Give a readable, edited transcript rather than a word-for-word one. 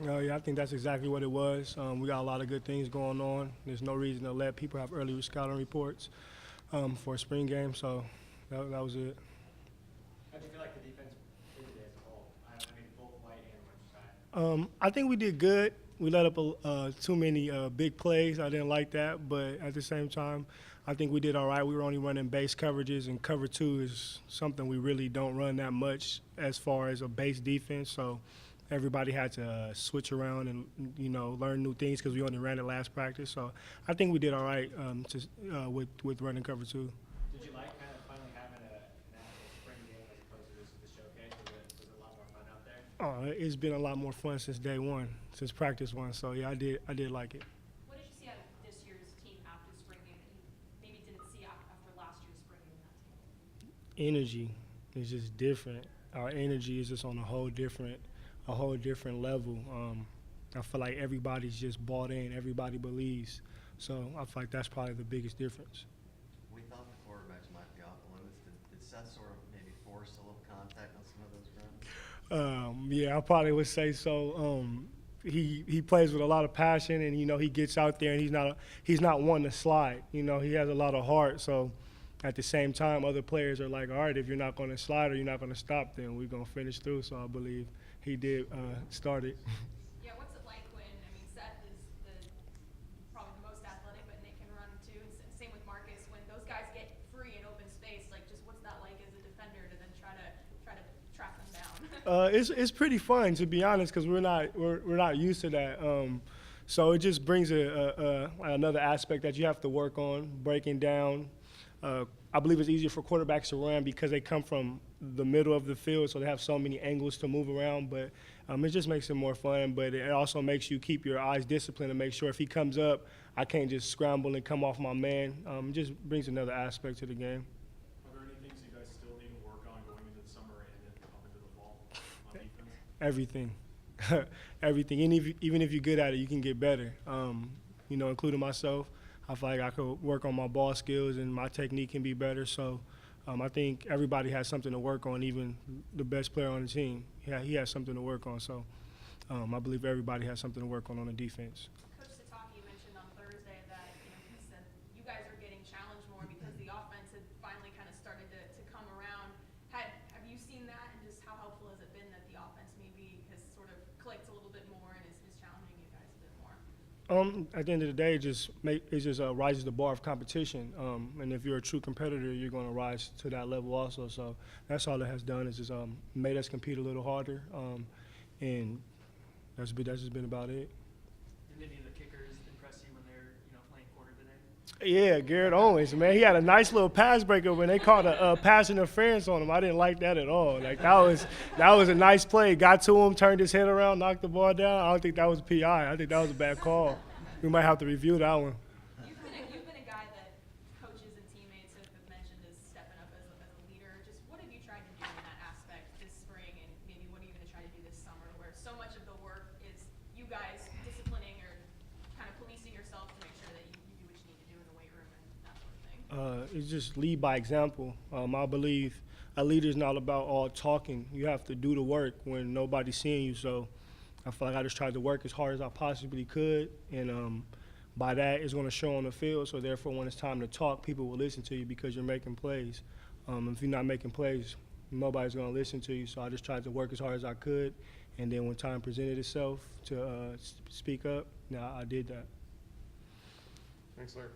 Yeah, I think that's exactly what it was. We got a lot of good things going on. There's no reason to let people have early scouting reports for a spring game, so that was it. How do you feel like the defense did today as a whole? I mean, both white and orange side. I think we did good. We let up too many big plays. I didn't like that, but at the same time, I think we did all right. We were only running base coverages, and cover two is something we really don't run that much as far as a base defense. So everybody had to switch around and learn new things because we only ran it last practice. So I think we did all right with running cover two. Did you like kind of finally having an actual spring game as opposed to just the showcase? Was it a lot more fun out there? It's been a lot more fun since day one, since practice one. So yeah, I did like it. What did you see out of this year's team after spring game that you maybe didn't see after last year's spring game in that team? Energy is just different. Our energy is just on a whole different level. I feel like everybody's just bought in. Everybody believes. So I feel like that's probably the biggest difference. We thought the quarterbacks might be off limits. Did Seth sort of maybe force a little contact on some of those runs? Yeah, I probably would say so. He plays with a lot of passion, and he gets out there, and he's not one to slide. He has a lot of heart. So at the same time, other players are like, all right, if you're not going to slide or you're not going to stop, then we're going to finish through. So I believe he did start it. Yeah, what's it like when, Seth is probably the most athletic, but Nick can run too, and same with Marcus. When those guys get free in open space, like just what's that like as a defender to then try to track them down? It's pretty fun, to be honest, because we're not used to that. So it just brings another aspect that you have to work on, breaking down. I believe it's easier for quarterbacks to run because they come from the middle of the field, so they have so many angles to move around. But it just makes it more fun. But it also makes you keep your eyes disciplined and make sure if he comes up, I can't just scramble and come off my man. It just brings another aspect to the game. Are there any things you guys still need to work on going into the summer and up into the fall on defense? Everything. Everything. Even if you're good at it, you can get better, including myself. I feel like I could work on my ball skills and my technique can be better. So I think everybody has something to work on, even the best player on the team. Yeah, he has something to work on. So I believe everybody has something to work on the defense. Coach Sataki mentioned on Thursday that he said you guys are getting challenged more because the offense had finally kind of started to come around. Have you seen that, and just how helpful has it been that the offense maybe has sort of clicked a little bit more and is challenging you guys a bit more? At the end of the day, it just rises the bar of competition. And if you're a true competitor, you're going to rise to that level also. So that's all it has done is just made us compete a little harder. And that's just been about it. Did any of the kickers impress you when they're playing corner today? Yeah, Garrett Owens, man, he had a nice little pass breakup when they called a pass interference on him. I didn't like that at all. Like that was a nice play. Got to him, turned his head around, knocked the ball down. I don't think that was PI. I think that was a bad call. We might have to review that one. You've been a guy that coaches and teammates have mentioned as stepping up as a leader. Just what have you tried to do in that aspect this spring, and maybe what are you going to try to do this summer, where so much of the work is you guys disciplining or kind of policing yourself to make sure that you do what you need to do in the weight room and that sort of thing? It's just lead by example. I believe a leader is not about all talking. You have to do the work when nobody's seeing you. So I feel like I just tried to work as hard as I possibly could, and by that, it's going to show on the field. So therefore, when it's time to talk, people will listen to you because you're making plays. If you're not making plays, nobody's going to listen to you. So I just tried to work as hard as I could, and then when time presented itself to speak up, I did that. Thanks, Larry.